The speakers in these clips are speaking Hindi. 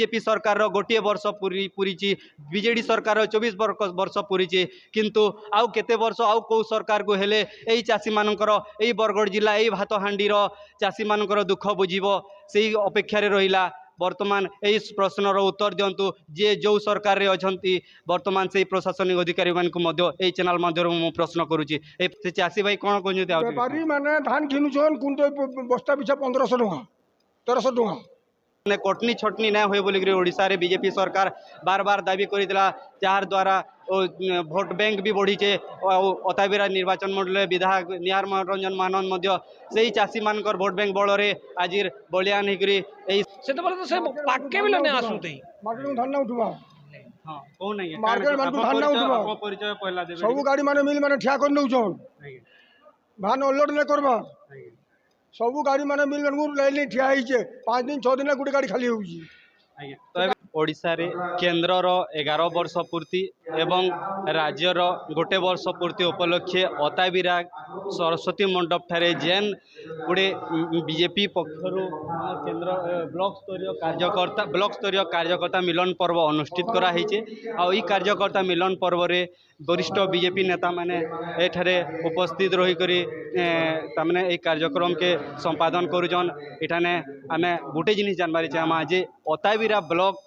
बीजेपी सरकार गोटे वर्ष पूरी बीजेडी सरकार 24 वर्ष पूरी किंतु आउ केते वर्ष आउ कौ सरकार को हेले एई चासी मानकर एई बरगड़ जिला एई भातहांडीर चासी मानकर दुख बुझिबो सेई अपेक्षा रे रहिला। वर्तमान यही प्रश्नर उत्तर दिंतु जे जो सरकार रे अछंती वर्तमान से प्रशासनिक अधिकारी मान चैनल मध्य प्रश्न करुच्ची चाषी भाई कौन कहते बेपारी माने धान घिनुछन कुंटल बस्ता पिछा 1500 टका 1300 टका कटनी छटनी ना हुए बोलिक ओडिशा रे बीजेपी सरकार बार बार दाबी करितला जार द्वारा भोट बैंक भी बढ़ीचे अताबिरा निर्वाचन मंडल विधायक निहार रंजन महानंद मध्य सेही चाषी मानकर भोट बैंक बल रे आज बलियान होकरी एही सेते बले तो से पाके भी ने आसुते मार्केट धान ना उठवा हां को नहीं मार्केट मान धान ना उठवा परिचय पहला देबे सब गाड़ी माने मिल माने ठिया कर नउछन धान अनलोड ने करबा सब गाड़ी माने मिल माने लाइन ठिया हिचे 5 दिन 6 दिन गुटे गाड़ी खाली होउची तो ओडिशा रे केंद्र रो 11 वर्ष पूर्ति एवं राज्यर गोटे वर्ष पूर्ति उपलक्षे अताबिरा सरस्वती मंडप ठारे जेन गुड़े बीजेपी पक्षरु केंद्र ब्लॉक स्तरीय कार्यकर्ता मिलन पर्व अनुष्ठित करा हिचे आ ई कार्यकर्ता मिलन पर्व रे वरिष्ठ बीजेपी नेता माने एठारे उपस्थित रही करी तामने ए कार्यक्रम के संपादन करूजन एठाने आमे गुटे जिनिस जानबारी चाहमा जे अताबिरा ब्लॉक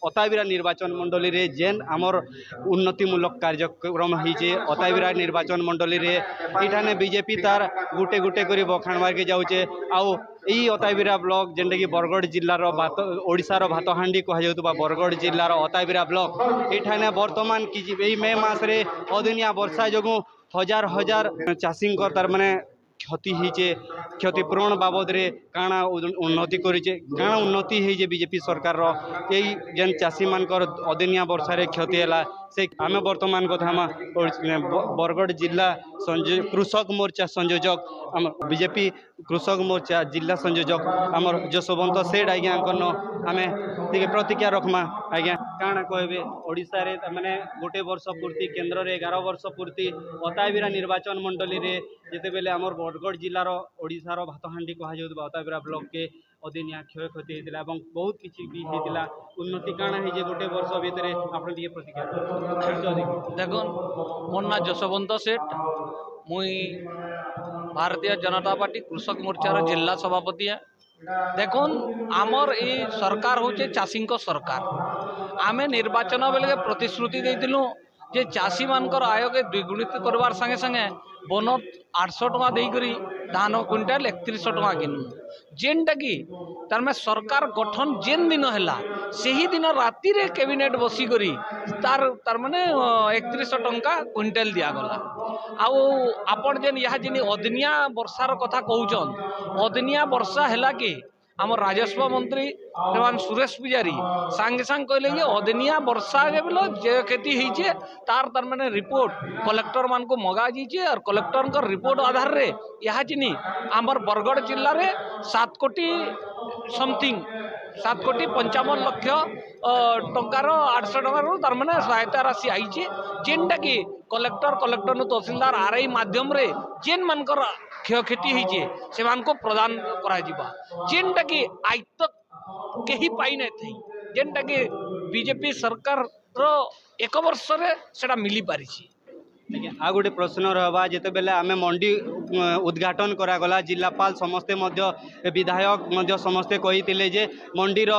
अताबिरा निर्वाचन मंडली रे जेन आमर उन्नतिमूलक कार्यक्रम होइचे अताबिरा निर्वाचन मंडली रे इठाने बीजेपी तार गुटे गुटे करी बखाण मार के जाउचे आउ एई अताबिरा ब्लॉक जेंडे की बरगड़ जिल्लार ओडिशा रो भातहांडी कह जाउतबा बरगड़ जिल्लार अताबिरा ब्लॉक इठाने वर्तमान कि एई मे मास रे अदिनिया वर्षा जोगु हजार हजार चाषी तार माने क्षति होइचे क्षतिपूरण बाबद रे काना उन्नति करिचे काना उन्नति होइजे बीजेपी सरकार रो एई जेन चाषी मानकर अदिनिया वर्षा रे क्षति हैला से आमे वर्तमान कथा बरगड़ जिला कृषक मोर्चा संयोजक आम बीजेपी कृषक मोर्चा जिला संयोजक आमर जसवंत सेठ आज्ञा आमे प्रतिज्ञा रखमा आज्ञा काना कहबे ओडिशा रे माने गोटे वर्ष पूर्ति केंद्र रे 11 वर्ष पूर्ति अताबिरा निर्वाचन मंडली रे जेते बेले आमर बरगड़ जिलार ओडिशार भातहांडी कह जाउतबा अताबिरा ब्लॉक के अदिनिया क्षय क्षति होइतिला एवं बहुत किछि भी होइतिला उन्नति काना है जे गोटे वर्ष भीतर आपण दिए प्रतिक्रिया देखो मोर ना जसवंत सेठ मुई भारतीय जनता पार्टी कृषक मोर्चार जिला सभापति है। देखुन आमर ए सरकार होचे चाषी सरकार आमे निर्वाचन बेले प्रतिश्रुति देइतिलु जे चाषी मानकर आय के द्विगुणित करवार संगे संगे बोनस 800 टका देकरी धान क्विंटाल 3100 टका किनु जेनटा कि तार में सरकार गठन जेन दिन हैला सेही दिन राति रे कैबिनेट बसी करी तार माने 3100 टका क्विंटाल दिया गला आउ आपण जेन यहा जिनी अदनिया वर्षार कथा कहउचन अदनिया वर्षा हैला कि आम राजस्व मंत्री श्रीमान सुरेश पुजारी सांगे सांग कहले कि अदनिया वर्षा के बोलो जे खेती होइचे तार माने रिपोर्ट कलेक्टर मान को मगा दीजिए और कलेक्टर का रिपोर्ट आधार रे यहाँ जिनी आमर बरगड़ जिल्ला रे 7 कोटी समथिंग 7 कोटी 55 लक्ष टंकार 800 टंकार तार माने सहायता राशि आईचे जेनटा कि कलेक्टर तहसीलदार आरआई माध्यम रे जेन मानकर क्षयक्षति होइचे से मानको प्रदान करा जिबा जेनटा कि आज तक केही पाई नै थई जेनटा कि बीजेपी सरकार रो 1 वर्ष रे सेटा मिली पारिछि। आ गोटे प्रश्न रहा जिते बेले आमे मंडी उद्घाटन करागला जिलापाल समस्ते मध्य विधायक मध्य समस्ते कही जे मंडीर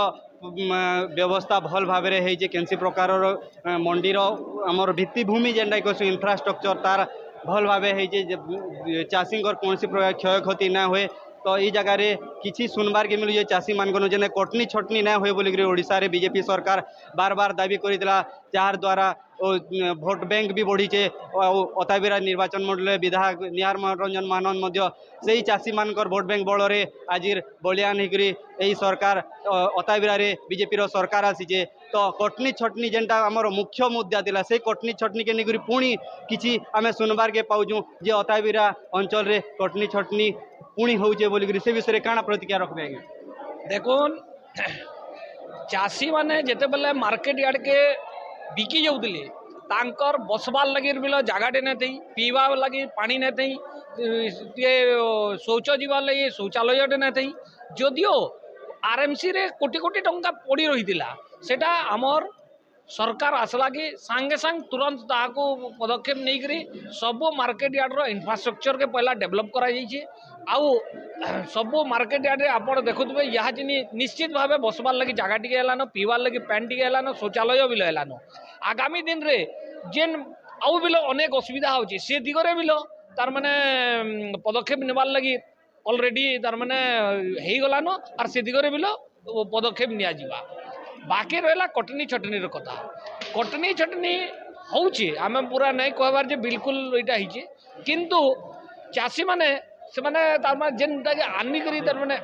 व्यवस्था भल भाव में है कैंसी प्रकार मंडीर आमर भित्तिभूमि जेनटा कहूँ इंफ्रास्ट्रक्चर तार भल भाव है चाषी कौन प्रकार क्षय क्षति ना हुए तो ये जगह रे किसी सुनबार के मिलू चाषी मान जेने कटनी छटनी ना हुए बोलिक ओडिशा रे बीजेपी सरकार बार बार दाबी करितला जार द्वारा भोट बैंक भी बढ़ीचे अताबिरा निर्वाचन मंडल विधायक निहार रंजन महानंद मध्य सेही चाषी मानकर भोट बैंक बल रे आज बलियान होकरी एही सरकार अताबिरा रे बीजेपी रो सरकार आसीचे तो कटनी छटनी जेनटा आमर मुख्य मुद्दा थिला से कटनी छटनी के निकरी पुणी किछि आमे सुनबार के पाउजु जे अताबिरा अंचल रे कटनी छटनी पुणी होउचे बोलिक से विषय काना प्रतिक्रिया रखबे आगे देखुन चाषी माने जेते बेले मार्केट यार्ड के बिकी जाऊले तांकर बसबार लगी बिल जगाटे नहीं थी पीवा लगी पानी नहीं थी शौच जीवार लगी शौचालय नहीं थी जदियो आरएमसी रे कोटी कोटी टंका पड़ी रही सेटा आमर सरकार आसला कि सांगे सांग तुरंत ताको पदक्षेप नहीं करी सबो मार्केट यार्ड रो इंफ्रास्ट्रक्चर के पहला डेवलप करा जाइए आउ सबो मार्केट यार्ड रे आपण देखुथबे यहाँ जिनी निश्चित भावे बसबार लगी जगह टिके हेलानो पीवार लगी पैन टिके हेलानो शौचालय बिल हेलानो आगामी दिन रे जेन आउ बिल अनेक असुविधा होची से दिगरे बिल तार माने पदक्षेप नेबार लगी ऑलरेडी तार माने हेई गलानो आर से दिगरे बिल पदक्षेप निया जिबा बाकी रहा कटनी छटनी कथा कटनी छटनी होची आम पूरा नहीं कहबार जे बिल्कुल यहाँ होची किंतु चाषी माने से माने तार माने जेनटा के आनी करी तार माने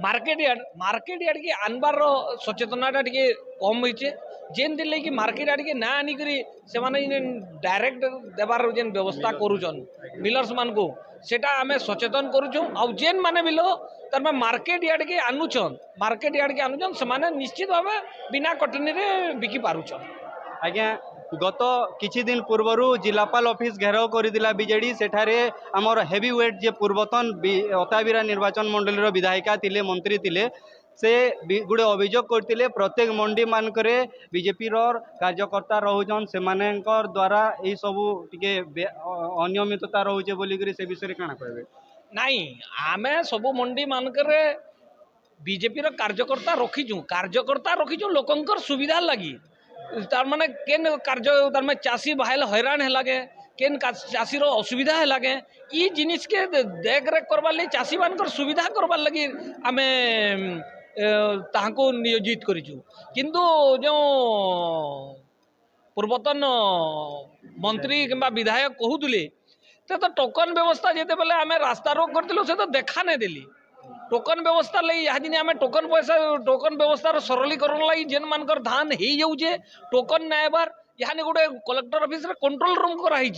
मार्केट यार्ड की आनबार सचेतनता टिके कम होइचे जेन दिन कि मार्केट यार्ड के ना आनी करी से माने डायरेक्ट देबार जेन व्यवस्था करूछन मिलर्स मान को सेटा आमे सचेतन करूछु आ जेन माने बिलो तार माने मार्केट यार्ड के आनुछन से माने निश्चित भावे बिना कटनी रे बिकी पारुछन। आज्ञा गत किछि दिन पूर्वरु जिलापाल ऑफिस घेराव करदिला बीजेडी सेठारे आमर हेवी वेट जे पूर्वतन अताबिरा निर्वाचन मंडली रो विधायिका थिले मंत्री थिले से गुड़े अभियोग करते प्रत्येक मंडी मानकरे बीजेपी कार्यकर्ता रोचन से द्वारा यही सबू टिके अनियमितता रोचे बोलिक से विषय में काना कहबे नहीं आमे सबू मंडी मानकरे बीजेपी कार्यकर्ता रखीचु लोकंकर सुविधा लगी तार माने केन कार्य तार माने चाषी भाईल हैरान है लगे केन चाषी रो असुविधा है लगे ई जिनिस के देख रेख करबार लगी चाषी मानकर सुविधा करबार लगी आमे ताहाको नियोजित करिछु किंतु जो पूर्वतन मंत्री किंबा विधायक कहूले तो टोकन व्यवस्था जेते बेले आमे रास्ता रोक करथिलु से तो देखा नहीं देली टोकन व्यवस्था लगी यहाँ दिन आम टोकन पैसा टोकन व्यवस्था सरलीकरण लगी जेन मानकर धान हो जाऊे टोकन नाइबार यहाँ गोटे कलेक्टर ऑफिस रे कंट्रोल रूम कराई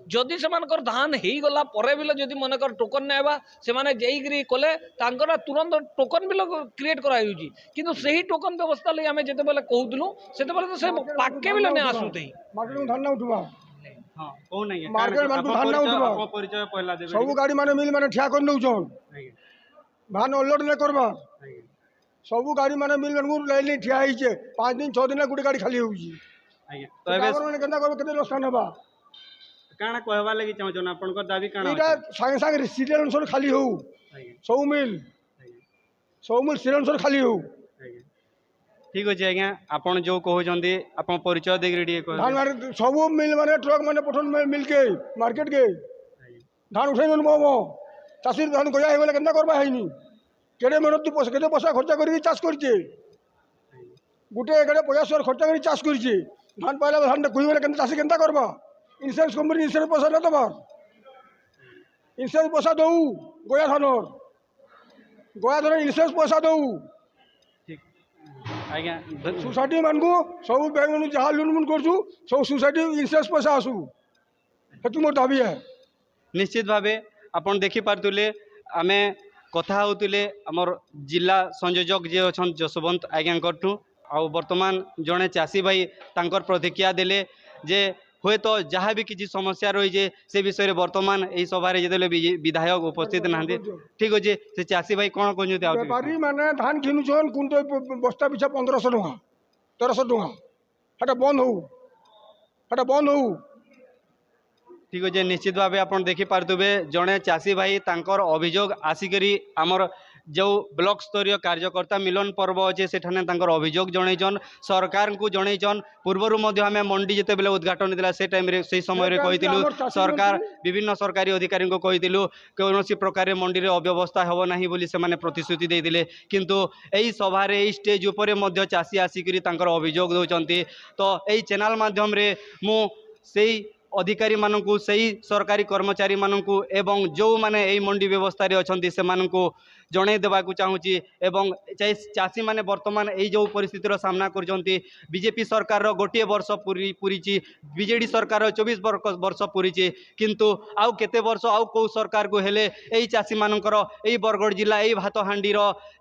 जदि से धान हो गला परे बिल जदि मनकर टोकन नाइबा से माने जाइकरी कले तांकर तुरंत टोकन बिल क्रिएट कराई किंतु सही टोकन व्यवस्था लगी आम जिते बेले कहूलु से तो से पाके बिल नहीं आसुते सब गाड़ी माने मिल माने ठिया कर नौछन धान अनलोड नहीं करवा सबू गाड़ी माने मिल लाइन ठिया होइछे 5 दिन 6 दिन गोटे गाड़ी खाली होउची तो एबे केना करबो केते लोकसान होबा काना कहबा लागि चाहछन आपनकर दाबी काना इटा संगे संगे सीरियल अनुसार खाली हो सब मिल सीरियल अनुसार खाली हो ठीक अछि आज्ञा आपण जो कहउछंदी आपण परिचय देगरी डी कह धान सब मिल माने ट्रक माने पठन मिल के मार्केट के धान उठै जन मोमो चाषी धान गया हो के करवा है केड़े मेहनत केते पैसा खर्चा करके चाष करछे गोटे केड़े पैसा खर्चा कर चाष करछे धान पाइला धान कुई के चाषी के करवा इन्सुरेंस कंपनी इन्सुरेंस पैसा ना दबार इन्सुरेंस पैसा दऊ गया धान इन्सुरेंस पैसा दऊ आज्ञा सोसाइटी मान को सब बैंक जहाँ लोन मून कर सब सोसाइटी इन्सुरेंस पैसा आसू हेतु मोर दाबी है निश्चित भावे आपण देखि पारतुले आमे कथा होतुले हमर जिला संयोजक जे अछन जसवंत आज्ञाठू आ वर्तमान जड़े चाषी भाई तांकर प्रतिक्रिया देले जे हुए तो जहाँ भी किसी समस्या रही है से विषय वर्तमान यही सभा विधायक उपस्थित ना ठीक अच्छे से चाषी भाई कौन कहते बेपारी माने धान किनुछन कुंटल बस्ता पिछा 1500 टका 1300 टका हेटा बंद हो ठीक अच्छे निश्चित भाव आप देखिपे जड़े चाषी भाई तांकर अभियोग आसिकरी आमर जो ब्लॉक स्तरीय कार्यकर्ता मिलन पर्व अच्छे से अभियोग जनईन सरकार को जनईन पूर्वर आम मंडी जिते बेले उद्घाटन दिला से टाइम रे से समय रे कही सरकार विभिन्न सरकारी अधिकारी को कही कौन प्रकार मंडी रे अव्यवस्था हो ना बोली से प्रतिश्रुति देते किंतु यही सभा स्टेज उपर चाषी आसिक अभियोग दौरान तो यही चैनल माध्यम रे मु से अधिकारी मानू से सरकारी कर्मचारी मानू एवं जो माने यही मंडी व्यवस्था अच्छा से जड़े देवाक चाहूँगी एवं चाषी माने वर्तमान यही जो परिस्थितिर सामना कर बीजेपी सरकार गोटे वर्ष पूरी बीजेडी सरकार 24 वर्ष पूरी किंतु आउ केते वर्ष आउ कौ सरकार को हेले यही चाषी मानकर यही बरगढ़ जिला यही भातहांडी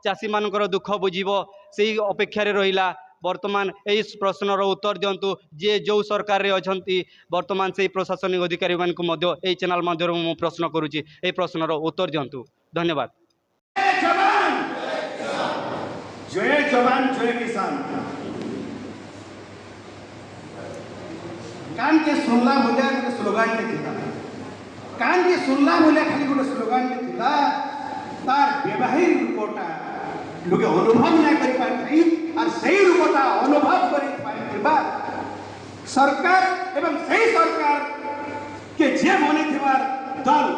चाषी मानकर दुख बुझीबो से अपेक्षा रहिला वर्तमान यही प्रश्नर उत्तर दिंतु जे जो सरकार रे अछंती वर्तमान से प्रशासनिक अधिकारी मानकु यही चैनल माध्यम प्रश्न करुच्ची यही प्रश्नर उत्तर दिंतु धन्यवाद। जय जवान जय किसान कान के सुनला बोलिया गोटे स्लोगान थिला कान के सुनला बोलिया खाली गोटे स्लोगान थिला तार व्यवहारिक रूपटा लोके अनुभव ना करि पाथि और सही रूपटा अनुभव करि पाइबा सरकार एवं सही सरकार के जे बने थिबार दल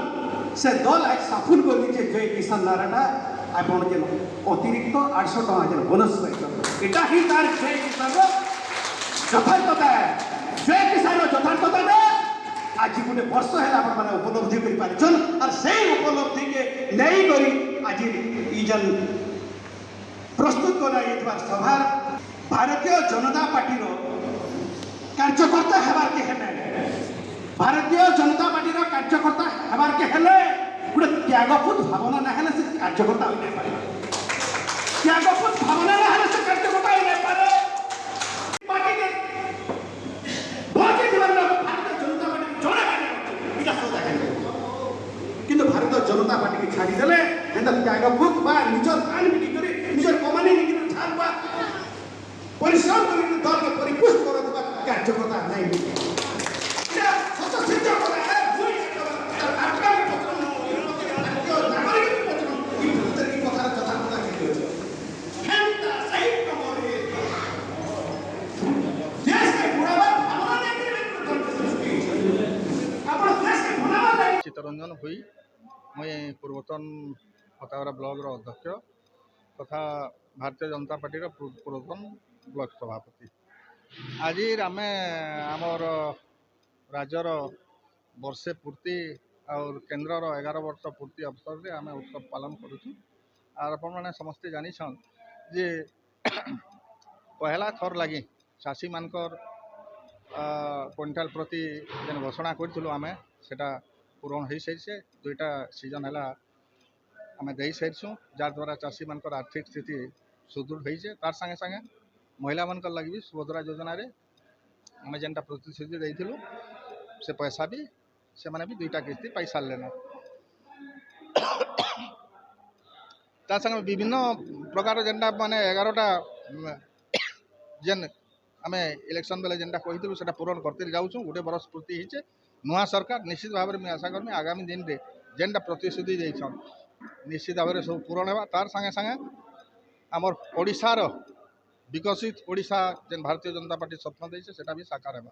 से दल आज साफुन कर दीजिए जय किसान नाराटा आपण जे अतिरिक्त 800 टका जे बोनस पाइछ एटा ही तार जय किसान यथार्थता है जय किसान यथार्थता दे आज गोटे वर्ष है आपण माने उपलब्धि कर पारछन और सही उपलब्धि के नहीं करी आज ई जन प्रस्तुत करा ये सभा भारतीय जनता पार्टी रो कार्यकर्ता हेबार के हेले भारतीय जनता पार्टी रो कार्यकर्ता हेबार के हेले गोटे त्यागपूत भावना ना हेले से कार्यकर्ता हो नहीं पारे त्यागपूत भावना ना हेले से कार्यकर्ता हो नहीं पारे पार्टी के बहुत जीवन में भारतीय जनता पार्टी जोड़े बाने इटा सोचा है किंतु भारतीय जनता पार्टी के छाड़ी देले हेंदा त्यागपूत बा निजर कान बिकी करी निजर कमानी निकी छाड़ बा परिश्रम करी दल के परिपुष्ट करत कार्यकर्ता नहीं क्या सच सिद्ध करे है आपका चित्तरंजन हुई मुई पूर्वतन फतावरा ब्लॉक अध्यक्ष तथा भारतीय जनता पार्टी पूर्वतन ब्लॉक सभापति आज आम आमर राज्यर वर्षे पूर्ति और केन्द्र 11 वर्ष पूर्ति अवसर में आम उत्सव पालन करुँ और आपने समस्ते जानिछन जे पहला थर लगी चाषी मानकर क्विंटाल प्रति जेन घोषणा करूँ आम सेटा पूरण हो सारी दुईटा सीजन है आम दे सारी जहाँद्वारा चाषी मानकर आर्थिक स्थिति सुदृढ़ होइए तार संगे संगे महिला मान लगी भी सुभद्रा योजना रे आम जेनटा प्रतिश्रुति देइथिलु से पैसा भी से माने भी दुईटा किस्ती पाई सारे ना तार संगे विभिन्न प्रकार जेनटा माने 11टा जेन आम इलेक्शन बेले जेनटा कही से पूरण करते जाऊँ गोटे बरस पूर्ति होइए नुआ सरकार निश्चित भाव में आशा करमी आगामी दिन में जेनटा प्रतिश्रुति देछन निश्चित भाव में सब पूरण होगा तार संगे संगे आमर ओडिशार विकसित ओडिशा जेन भारतीय जनता पार्टी स्वप्न देছে সেটা भी साकार होगा।